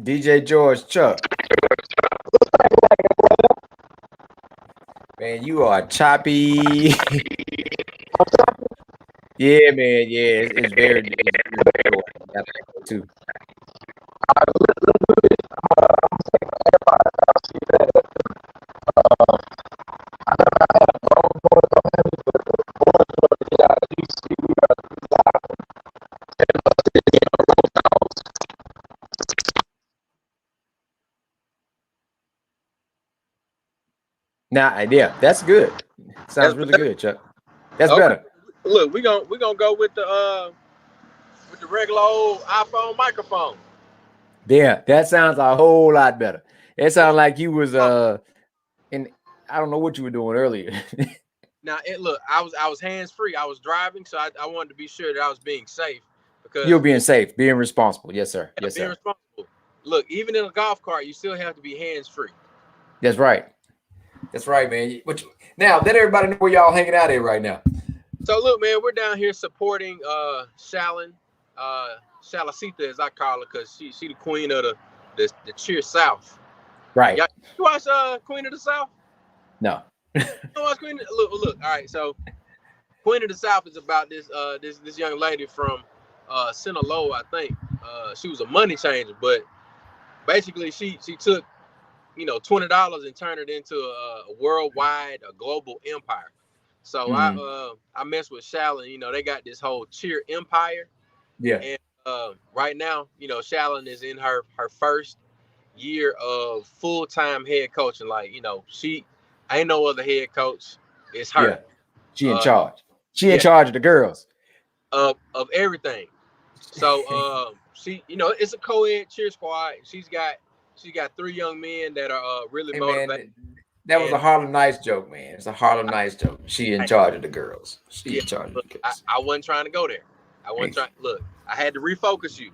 DJ George Chuck. Man, you are choppy. Yeah, man. Yeah, it's very short. You got to go too. Nah, yeah, that's good. That's Sounds really better. good, Chuck. That's Okay. better. Look, we gonna go with the regular old iPhone microphone. Yeah, that sounds a whole lot better. It It's sounds like you was oh, in I don't know what you were doing earlier. now it look, I was hands free. I was driving, so I wanted to be sure that I was being safe You're because being safe, being responsible. Yes, sir. Yes, being sir. responsible. Look, even in a golf cart, you still have to be hands free. That's right. That's right, man. Now let everybody know where y'all hanging out at right now. So look, man, we're down here supporting Shallon, uh Shalacita as I call her, because she the queen of the cheer South. Right. Yeah, you watch Queen of the South? No. You watch Queen? Look. All right, so Queen of the South is about this young lady from Sinaloa, I think. She was a money changer, but basically she took $20 and turned it into a worldwide, a global empire. So Mm, I mess with Shallon. They got this whole cheer empire, yeah. and right now, Shallon is in her first year of full time head coaching. Like, she ain't no other head coach. It's her. Yeah. She in Uh, charge. She in yeah, charge of the girls. of everything. So she, it's a co-ed cheer squad. She got three young men that are really Hey motivated. man, that was a And Harlem Nice joke, man. It's a Harlem Nice joke. She in I, charge of the girls. She yeah, in charge of look, the I, girls. I wasn't trying to go there. I wasn't Hey. trying. Look, I had to refocus you.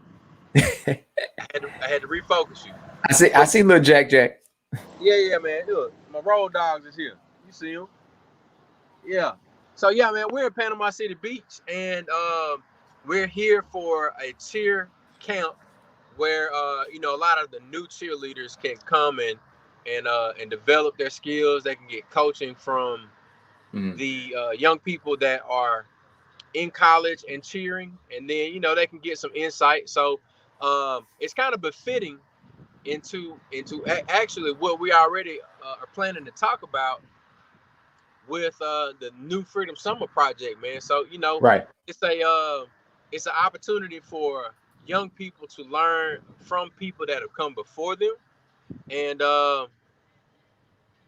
I had to refocus you. I But see little Jack. yeah, man. Look, my road dogs is here. You see them? Yeah. So yeah, man, we're in Panama City Beach, and we're here for a cheer camp where a lot of the new cheerleaders can come and develop their skills. They can get coaching from Mm, the young people that are in college and cheering, and then they can get some insight. So it's kind of befitting into actually what we already are planning to talk about with the new Freedom Summer project, man. So right. it's an opportunity for young people to learn from people that have come before them, and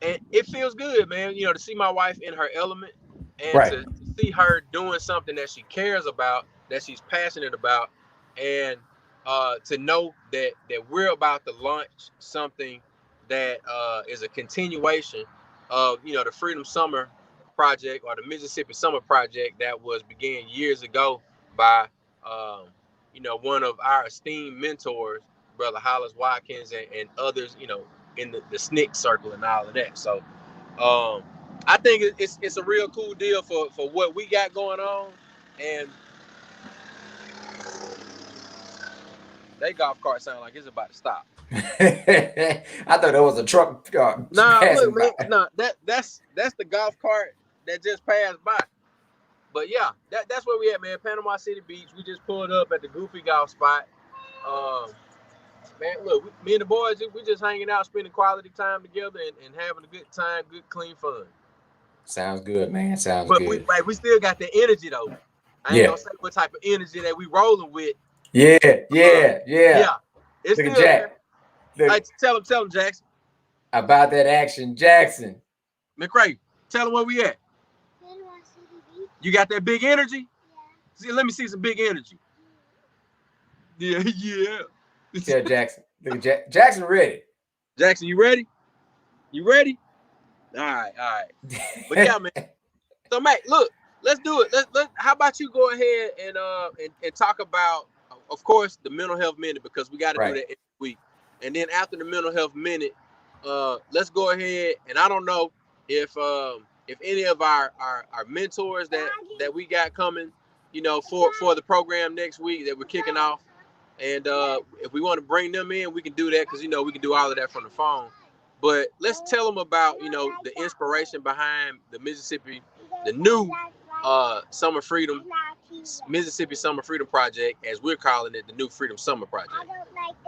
it feels good, man. To see my wife in her element, and Right. to see her doing something that she cares about, that she's passionate about, and to know that we're about to launch something that is a continuation of the Freedom Summer project, or the Mississippi Summer project, that was began years ago by um, one of our esteemed mentors, Brother Hollis Watkins, and others, in the SNCC circle and all of that. So um, I think it's a real cool deal for what we got going on. And that golf cart sound like it's about to stop. I thought there was a truck Nah, look, passing man. by. Nah, that's the golf cart that just passed by. But yeah, that's where we at, man. Panama City Beach. We just pulled up at the Goofy Golf spot. Um, Man, look, me and the boys, we just hanging out, spending quality time together, and having a good time, good, clean fun. Sounds good, man. Sounds But we good. like, we still got the energy though. I ain't Yeah. gonna say what type of energy that we rolling with. Yeah. Uh, Yeah. Yeah. yeah, it's Look at still there. Jack. Look Tell him, Jackson. about that action, Jackson. McCray, tell him where we at. You got that big energy? See, let me see some big energy. Yeah, yeah. Tell Jackson. Look at Jackson ready. Jackson, you ready? You ready? All right. But yeah, man. So, Mate, look, let's do it. Let. How about you go ahead and talk about, of course, the mental health minute, because we got to do Right. that every week. And then after the mental health minute, let's go ahead. And I don't know if any of our mentors that we got coming, for the program next week that we're kicking off. And if we want to bring them in, we can do that because we can do all of that from the phone. But let's tell them about the inspiration behind the new Summer Freedom, Mississippi Summer Freedom Project, as we're calling it, the new Freedom Summer Project.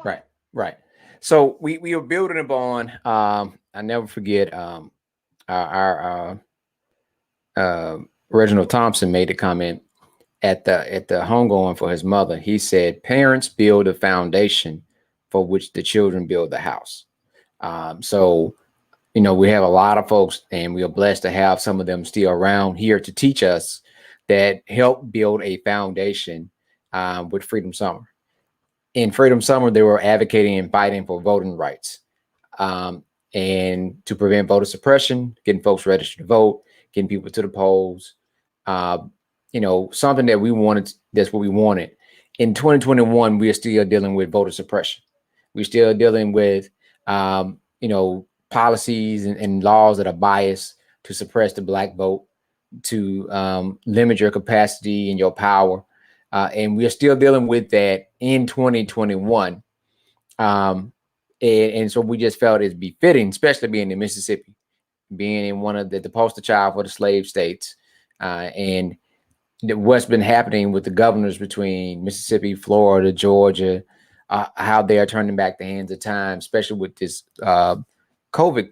Right, right. So we were building upon. I never forget. Our Reginald Thompson made a comment at the homegoing for his mother. He said, "Parents build a foundation for which the children build the house." So we have a lot of folks, and we are blessed to have some of them still around here to teach us that help build a foundation with Freedom Summer. In Freedom Summer, they were advocating and fighting for voting rights, and to prevent voter suppression, getting folks registered to vote, getting people to the polls. Something that we wanted. That's what we wanted. In 2021, we are still dealing with voter suppression. We're still dealing with, policies and laws that are biased to suppress the Black vote, to limit your capacity and your power. And we're still dealing with that in 2021. And so we just felt it's befitting, especially being in Mississippi, being in one of the poster child for the slave states, and what's been happening with the governors between Mississippi, Florida, Georgia, how they are turning back the hands of time, especially with this COVID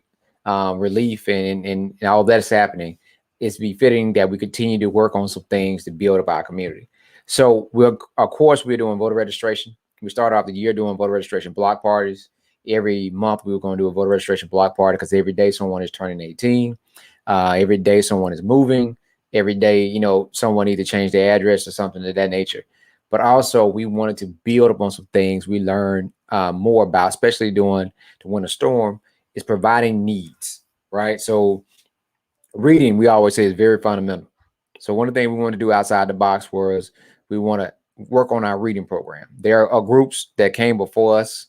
relief and all that's happening. It's befitting that we continue to work on some things to build up our community. So of course, we're doing voter registration. We started off the year doing voter registration block parties. Every month we were going to do a voter registration block party because every day someone is turning 18. Every day someone is moving. Every day, someone either changed their address or something of that nature. But also we wanted to build upon some things we learned more about, especially during the winter storm, is providing needs, right? So reading, we always say, is very fundamental. So one of the things we want to do outside the box was we want to work on our reading program. There are groups that came before us,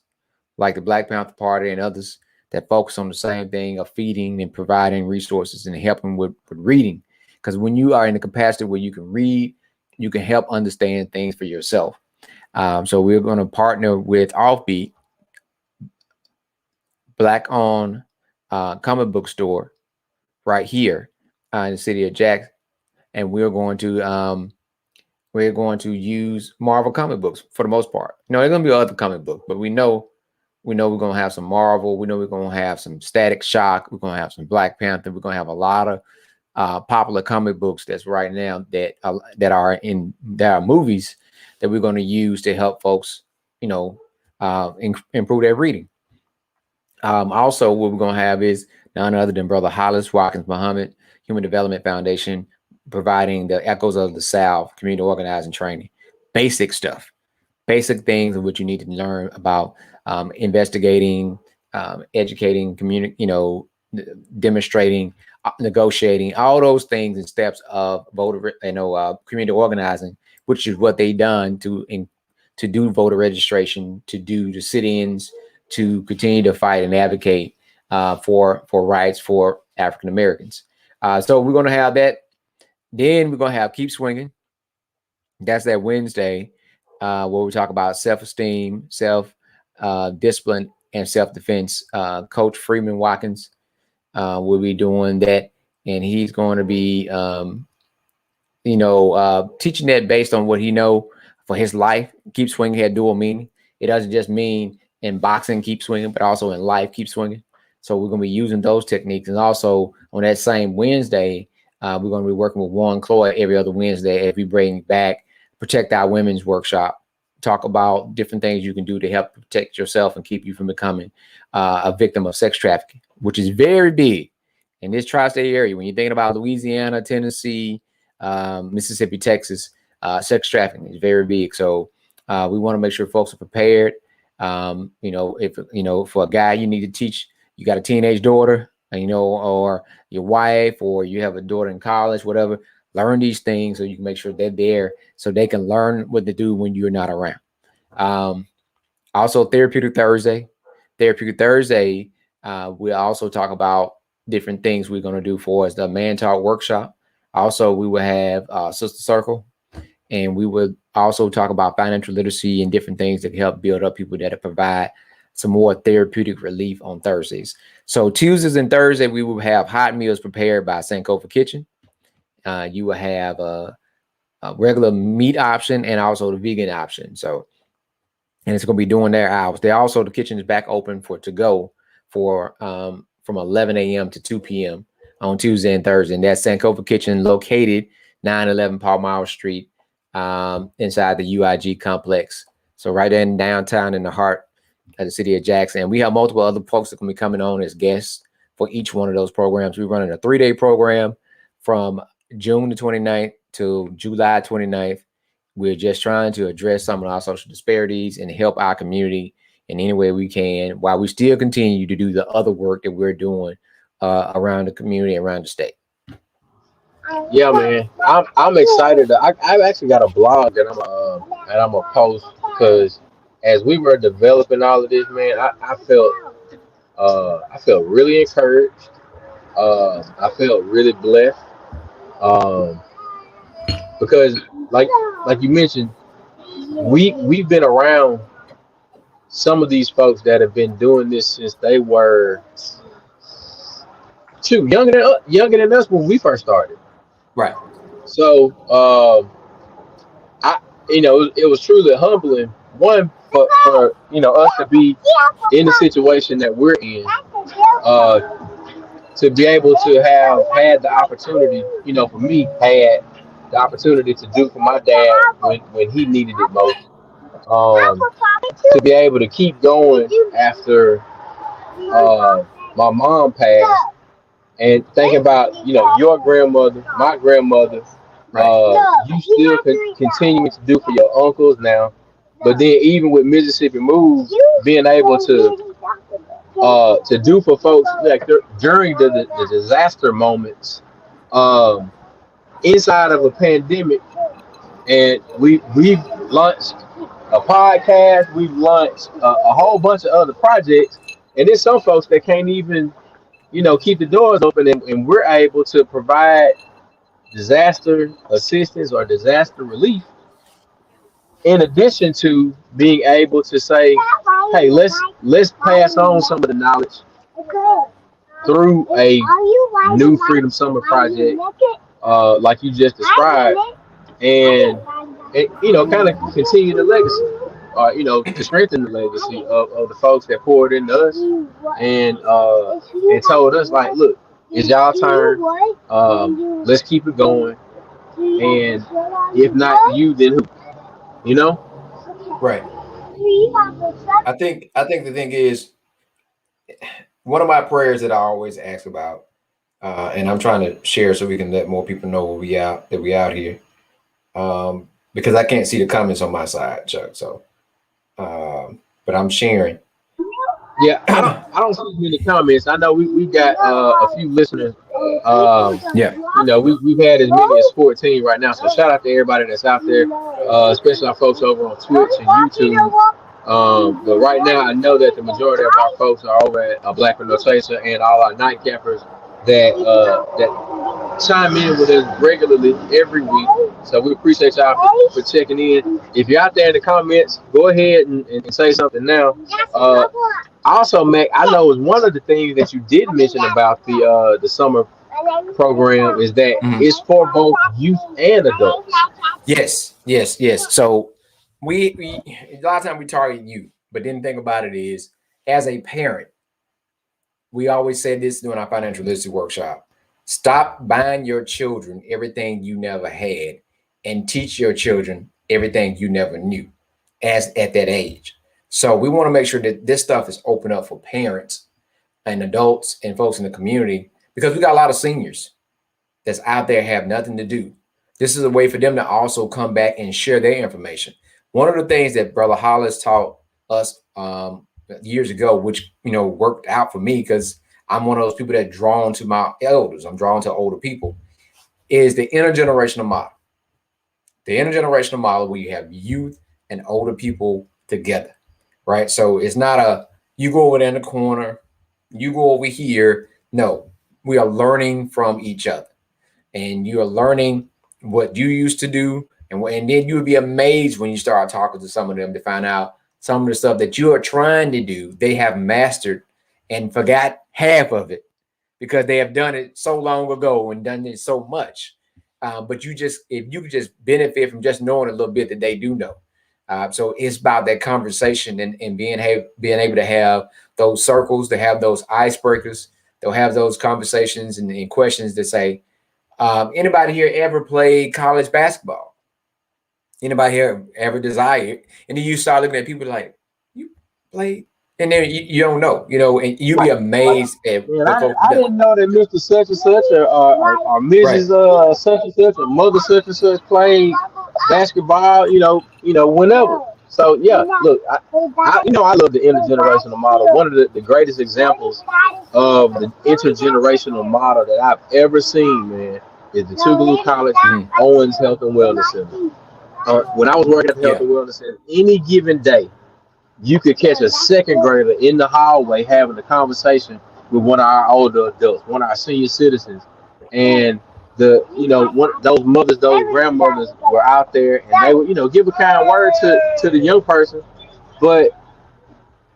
like the Black Panther Party and others, that focus on the same thing of feeding and providing resources and helping with reading. Because when you are in the capacity where you can read, you can help understand things for yourself. So we're going to partner with Offbeat, Black-owned comic book store right here in the city of Jackson, and we're going to use Marvel comic books for the most part. There's going to be other comic books, but we know we're going to have some Marvel. We know we're going to have some Static Shock. We're going to have some Black Panther. We're going to have a lot of popular comic books that's right now that are movies that we're going to use to help folks, improve their reading. Also, what we're going to have is none other than Brother Hollis Watkins Muhammad, Human Development Foundation, providing the Echoes of the South community organizing training, basic stuff, basic things of what you need to learn about investigating, educating, demonstrating, negotiating, all those things and steps of voter, community organizing, which is what they done to do voter registration, to do the sit-ins, to continue to fight and advocate for rights for African Americans. So we're going to have that. Then we're going to have Keep Swinging. That's that Wednesday where we talk about self-esteem, self-discipline, and self-defense. Coach Freeman Watkins will be doing that, and he's going to be, teaching that based on what he know for his life. Keep Swinging had dual meaning. It doesn't just mean in boxing keep swinging, but also in life keep swinging. So we're going to be using those techniques, and also on that same Wednesday, we're going to be working with Warren Cloyd every other Wednesday as we bring back Protect Our Women's workshop. Talk about different things you can do to help protect yourself and keep you from becoming a victim of sex trafficking, which is very big in this tri-state area. When you're thinking about Louisiana, Tennessee, Mississippi, Texas, sex trafficking is very big. So we want to make sure folks are prepared. If for a guy you need to teach, you got a teenage daughter, or your wife, or you have a daughter in college, whatever, learn these things so you can make sure they're there so they can learn what to do when you're not around. Also Therapeutic Thursday, we also talk about different things we're going to do for us. The Man Talk workshop. Also, we will have Sister Circle, And we would also talk about financial literacy and different things that can help build up people that provide some more therapeutic relief on Thursdays. So Tuesdays and Thursdays, we will have hot meals prepared by Sankofa Kitchen. You will have a regular meat option and also the vegan option. So, and it's going to be during their hours. They also, the kitchen is back open for to go for from 11 a.m. to 2 p.m. on Tuesday and Thursday. And that's Sankofa Kitchen, located 911 Palmyra Street, inside the UIG complex. So right in downtown in the heart of the city of Jackson. And we have multiple other folks that can be coming on as guests for each one of those programs. We're running a 3-day program from June the 29th to July 29th. We're just trying to address some of our social disparities and help our community in any way we can, while we still continue to do the other work that we're doing around the community, around the state. Yeah, man, I'm excited. I've actually got a blog that I'm gonna post because as we were developing all of this, man, I felt really encouraged. I felt really blessed. Um, because like you mentioned, we've been around some of these folks that have been doing this since they were younger than us when we first started. Right. So I it was truly humbling. One for us to be in the situation that we're in, uh, to be able to have had the opportunity, for me, had the opportunity to do for my dad when he needed it most. Um, to be able to keep going after my mom passed, and thinking about your grandmother, my grandmother, you still continuing to do for your uncles now, but then even with Mississippi Move, being able to do for folks like during the disaster moments, um, inside of a pandemic, and we've launched a podcast, we've launched a whole bunch of other projects, and there's some folks that can't even keep the doors open, and we're able to provide disaster assistance or disaster relief, in addition to being able to say, hey, let's pass on some of the knowledge through a new Freedom Summer project, like you just described, and kind of continue the legacy, to strengthen the legacy of the folks that poured into us and told us, like, look, it's y'all turn. Let's keep it going. And if not you, then who? Right. I think the thing is, one of my prayers that I always ask about, and I'm trying to share so we can let more people know we out here, because I can't see the comments on my side, Chuck. So, but I'm sharing. Yeah, I don't see many comments. I know we got a few listeners. Yeah. We've had as many as 14 right now. So shout out to everybody that's out there, especially our folks over on Twitch and YouTube. But right now, I know that the majority of our folks are over at Black with No Chaser, and all our nightcappers that chime in with us regularly every week. So we appreciate y'all for checking in. If you're out there in the comments, go ahead and say something now. Also, Mac, I know is one of the things that you did mention about the summer program is that it's for both youth and adults. Yes. So we a lot of times we target youth, but then the thing about it is, as a parent, we always say this during our financial literacy workshop: stop buying your children everything you never had, and teach your children everything you never knew as at that age. So we want to make sure that this stuff is open up for parents and adults and folks in the community, because we got a lot of seniors that's out there have nothing to do. This is a way for them to also come back and share their information. One of the things that Brother Hollis taught us years ago, which worked out for me, because I'm one of those people that drawn to my elders, I'm drawn to older people, is the intergenerational model. The intergenerational model where you have youth and older people together, right? So it's not you go over there in the corner, you go over here. No, we are learning from each other, and you are learning what you used to do, And then you would be amazed when you start talking to some of them to find out some of the stuff that you are trying to do, they have mastered and forgot half of it because they have done it so long ago and done it so much. But if you could just benefit from just knowing a little bit that they do know. So it's about that conversation and being able to have those circles, to have those icebreakers, they'll have those conversations and questions that say, anybody here ever played college basketball? Anybody here ever desired? And then you start looking at people like, you played? And then you don't know, and you'd be amazed at Man, what folks I have done. didn't know that Mr. Such and Such or Right. Mrs. Such and Such or Mother Such and Such played basketball. Whenever. So yeah, look, I love the intergenerational model. One of the greatest examples of the intergenerational model that I've ever seen, man, is the Tougaloo College Mhm. Owens Health and Wellness Center. When I was working at the Health Yeah. and Wellness Center, any given day, you could catch a second grader in the hallway having a conversation with one of our older adults, one of our senior citizens, and those mothers, those grandmothers were out there, and they would give a kind word to the young person, but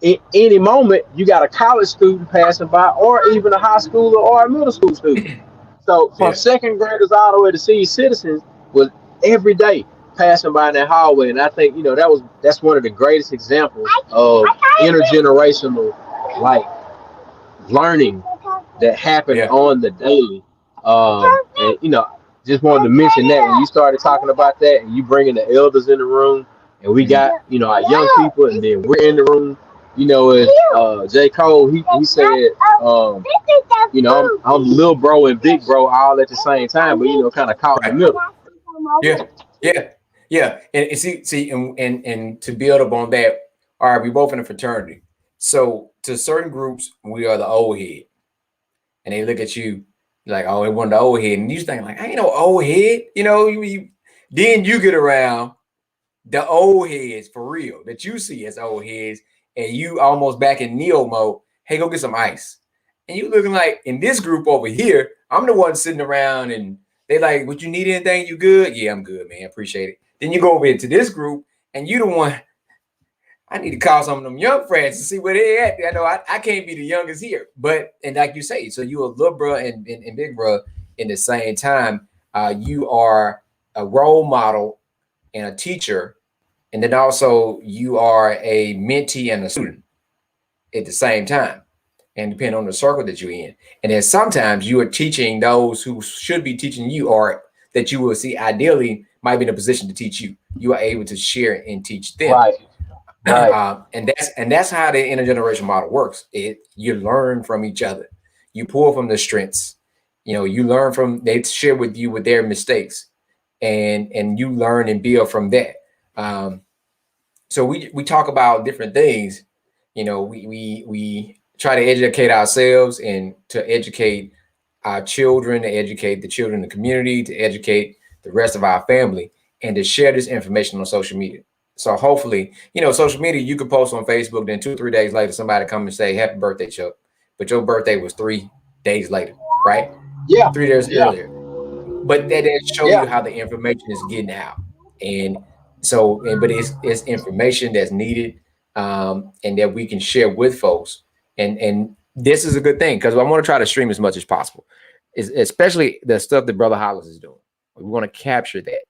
in any moment you got a college student passing by, or even a high schooler or a middle school student. So from Yeah. second graders all the way to senior citizens was every day passing by in that hallway, and I think that's one of the greatest examples of intergenerational like learning that happened Yeah. on the daily. And just wanted to mention that when you started talking about that, and you bringing the elders in the room, and we Mhm. got our young people, and then we're in the room. As J. Cole, he said, I'm little bro and big bro all at the same time, but kind of caught in the Right. middle. Yeah. Yeah. Yeah. And see, and to build up on that, all right, we both in a fraternity. So to certain groups, we are the old head. And they look at you like, oh, they want the old head. And you think like, I ain't no old head. Then you get around the old heads for real that you see as old heads, and you almost back in Neo mode. Hey, go get some ice. And you looking like in this group over here, I'm the one sitting around and they like, would you need anything? You good? Yeah, I'm good, man. Appreciate it. Then you go over into this group and you the one, I need to call some of them young friends to see where they at. I know I can't be the youngest here. But and like you say, so you a little bro and big bro in the same time. You are a role model and a teacher, and then also you are a mentee and a student at the same time, and depending on the circle that you're in. And then sometimes you are teaching those who should be teaching you, or that you will see ideally might be in a position to teach you. You are able to share and teach them. Right, right, And that's how the intergenerational model works. You learn from each other. You pull from the strengths. You learn from, they share with you with their mistakes, and you learn and build from that. Um, so we talk about different things. We try to educate ourselves and to educate our children, to educate the children in the community, to educate the rest of our family, and to share this information on social media. So hopefully, social media, you can post on Facebook, then 2 or 3 days later, somebody come and say, happy birthday, Chuck. But your birthday was 3 days later, right? yeah, 3 days yeah, earlier. But that show yeah. you how the information is getting out. And so, but it's information that's needed, and that we can share with folks. And this is a good thing because I want to try to stream as much as possible, especially the stuff that Brother Hollis is doing. We want to capture that.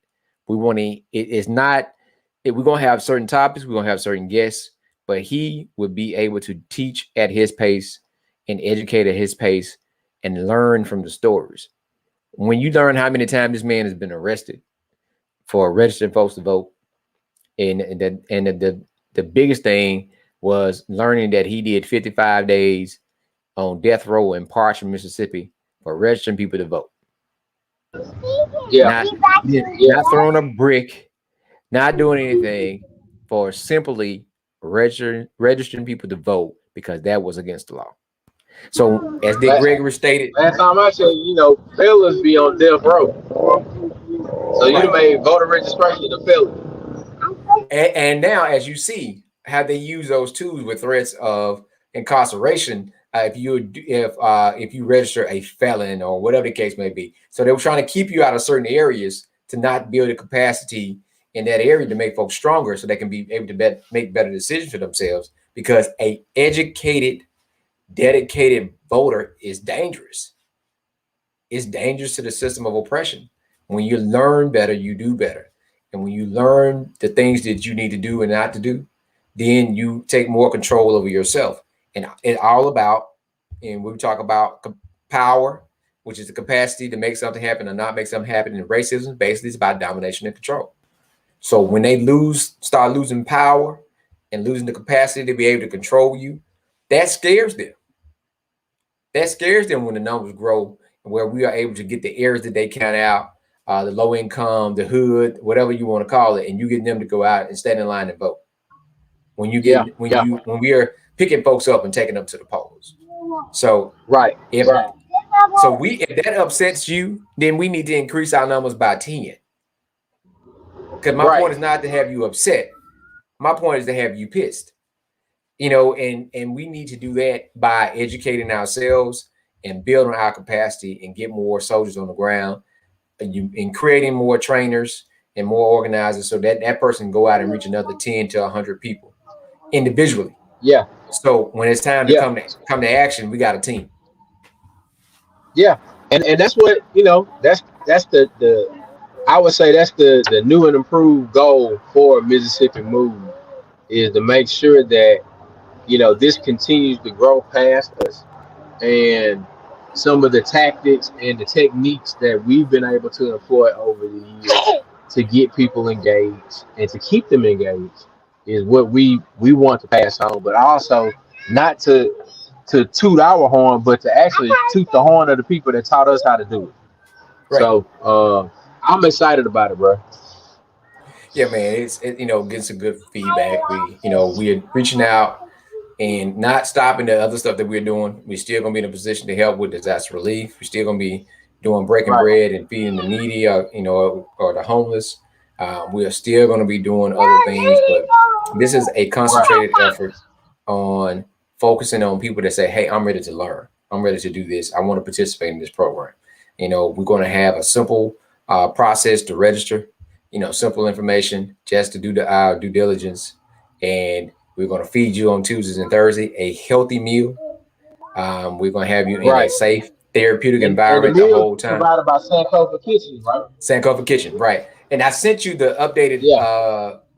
We want to. It's not. We're gonna have certain topics. We're gonna have certain guests, but he would be able to teach at his pace and educate at his pace and learn from the stories. When you learn how many times this man has been arrested for registering folks to vote, and the biggest thing was learning that he did 55 days on death row in Parchman, Mississippi, for registering people to vote. Yeah, Not yeah, not throwing a brick, not doing anything, for simply registering people to vote because that was against the law. So as Dick last, Gregory stated, last time I checked, fellas be on death row. So you done right. made voter registration a felony. And now, as you see, how they use those tools with threats of incarceration, if you register a felon or whatever the case may be. So they were trying to keep you out of certain areas to not build a capacity in that area to make folks stronger so they can be able to make better decisions for themselves, because a educated, dedicated voter is dangerous. It's dangerous to the system of oppression. When you learn better, you do better. And when you learn the things that you need to do and not to do, then you take more control over yourself. And it's all about, and we talk about power, which is the capacity to make something happen or not make something happen. And racism basically is about domination and control. So when they start losing power and losing the capacity to be able to control you, that scares them. That scares them when the numbers grow, where we are able to get the areas that they count out, the low income, the hood, whatever you want to call it, and you get them to go out and stand in line and vote. When we are picking folks up and taking them to the polls. So if that upsets you, then we need to increase our numbers by 10. Because my point is not to have you upset. My point is to have you pissed. And we need to do that by educating ourselves and building our capacity and get more soldiers on the ground and creating more trainers and more organizers so that person can go out and reach another 10 to 100 people individually. Yeah. So when it's time to come to action, we got a team. Yeah. And that's what, that's the I would say that's the new and improved goal for Mississippi Move, is to make sure that, this continues to grow past us, and some of the tactics and the techniques that we've been able to employ over the years to get people engaged and to keep them engaged is what we want to pass on, but also not to toot our horn, but to actually toot the horn of the people that taught us how to do it. Right. So I'm excited about it, bro. Yeah, man, it's getting some good feedback. We're reaching out and not stopping the other stuff that we're doing. We're still gonna be in a position to help with disaster relief. We're still gonna be doing breaking bread and feeding the needy, or the homeless. We are still gonna be doing other things, but this is a concentrated effort on focusing on people that say, "Hey, I'm ready to learn. I'm ready to do this. I want to participate in this program." We're going to have a simple process to register. Simple information just to do our due diligence, and we're going to feed you on Tuesdays and Thursdays a healthy meal. We're going to have you in a safe, therapeutic environment the whole time. Provided by Sankofa Kitchen, right? Sankofa Kitchen, right? And I sent you the updated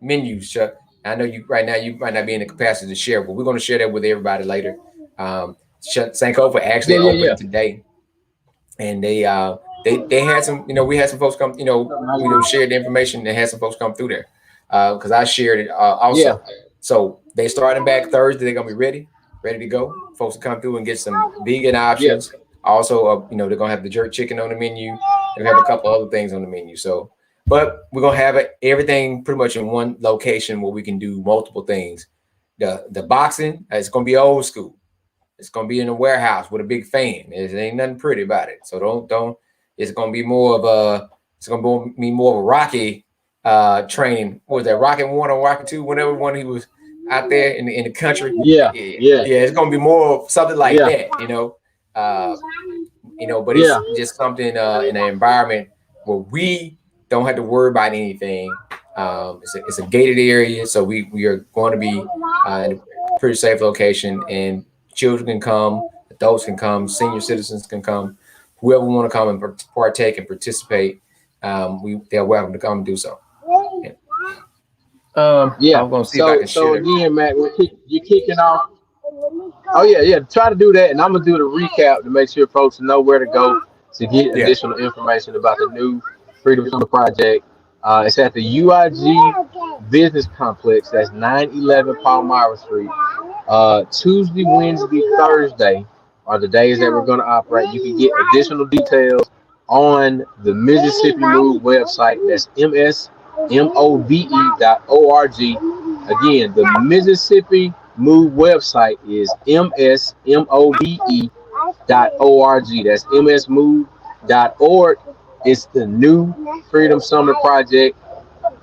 menus, Chuck. I know you right now you might not be in the capacity to share, but we're going to share that with everybody later. Sankofa actually opened today, and they had some, we had some folks come, we shared the information and had some folks come through there because I shared it also. Yeah. So they starting back Thursday. They're gonna be ready to go. Folks will come through and get some vegan options. Yeah. Also, they're gonna have the jerk chicken on the menu. They have a couple other things on the menu. So, but we're gonna have everything pretty much in one location where we can do multiple things. The boxing, it's gonna be old school. It's gonna be in a warehouse with a big fan. There ain't nothing pretty about it. So don't. It's gonna be more of a Rocky training. What was that, Rocky 1 or Rocky 2? Whenever one he was out there in the country. Yeah. It's gonna be more of something like that, but it's just something in an environment where we don't have to worry about anything. It's a gated area, so we are going to be in a pretty safe location, and children can come, adults can come, senior citizens can come. Whoever want to come and partake and participate, they're welcome to come and do so. I'm gonna see if I can share. Again, Matt, you're kicking off. Oh yeah. Try to do that, and I'm gonna do the recap to make sure folks know where to go to get additional information about the new Freedom Summer Project. It's at the UIG Business Complex. That's 911 Palmyra Street. Tuesday, Wednesday, Thursday are the days that we're going to operate. You can get additional details on the Mississippi Move website. That's msmove.org. Again, the Mississippi Move website is msmove.org. That's msmove.org. It's the new Freedom Summer Project.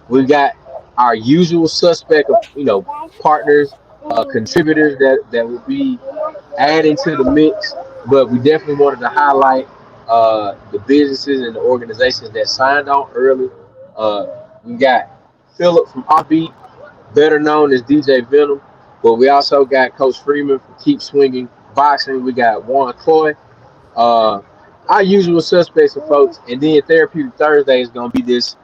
We've got our usual suspect of partners, contributors that will be adding to the mix, but we definitely wanted to highlight the businesses and the organizations that signed on early We got Philip from Offbeat, better known as DJ Venom. But we also got Coach Freeman from Keep Swinging Boxing. We got Warren Cloy. Uh, our usual suspects of folks, and then Therapeutic Thursday is gonna be this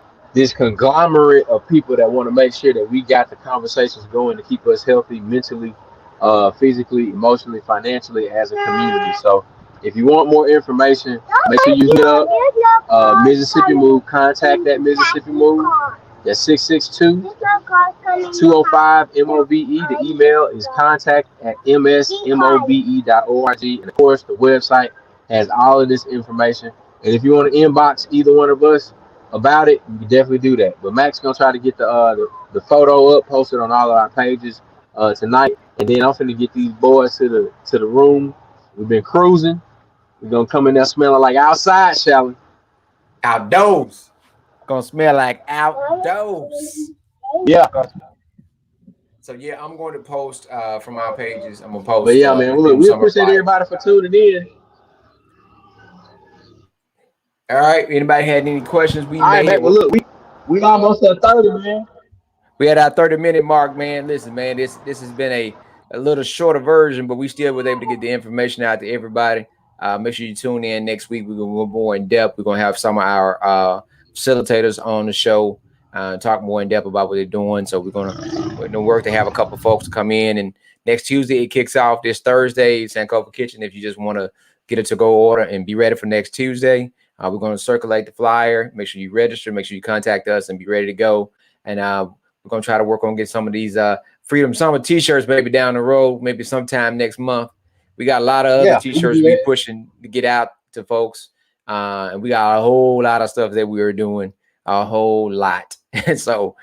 conglomerate of people that want to make sure that we got the conversations going to keep us healthy mentally, physically, emotionally, financially as a community. So if you want more information, make sure you hit up Mississippi Move, contact that Mississippi Move. That's 662-205-MOVE. The email is contact@msmobe.org. And of course, the website has all of this information. And if you want to inbox either one of us about it, you can definitely do that. But Mac's gonna try to get the photo up, posted on all of our pages tonight. And then I'm finna get these boys to the room. We've been cruising. We're gonna come in there smelling like outside, shall we? Outdoors. Gonna smell like outdoors. Yeah. So yeah, I'm going to post from our pages. I'm gonna post. But yeah, man, look, we appreciate everybody for tuning in. All right. Anybody had any questions? All right, man. Well, look, we almost at 30, man. We had our 30-minute mark, man. Listen, man, this has been a little shorter version, but we still were able to get the information out to everybody. Make sure you tune in next week. We're gonna go more in depth. We're gonna have some of our facilitators on the show, talk more in depth about what they're doing. So we're gonna work to have a couple of folks to come in. And next Tuesday it kicks off. This Thursday, Sankofa Kitchen. If you just want to get a to-go order and be ready for next Tuesday, we're going to circulate the flyer. Make sure you register. Make sure you contact us and be ready to go. And we're going to try to work on get some of these Freedom Summer T-shirts maybe down the road, maybe sometime next month. We got a lot of other T-shirts we're pushing to get out to folks. And we got a whole lot of stuff that we are doing, a whole lot. And so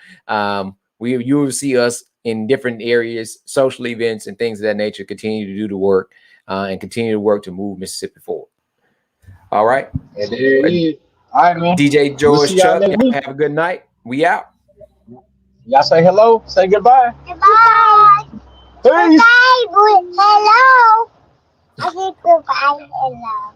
you will see us in different areas, social events and things of that nature, continue to do the work and continue to work to move Mississippi forward. All right. And there it is. All right, man. DJ George Chuck, have a good night. We out. Y'all say hello. Say goodbye. Goodbye. Peace. Goodbye. Hello. I said goodbye. Hello.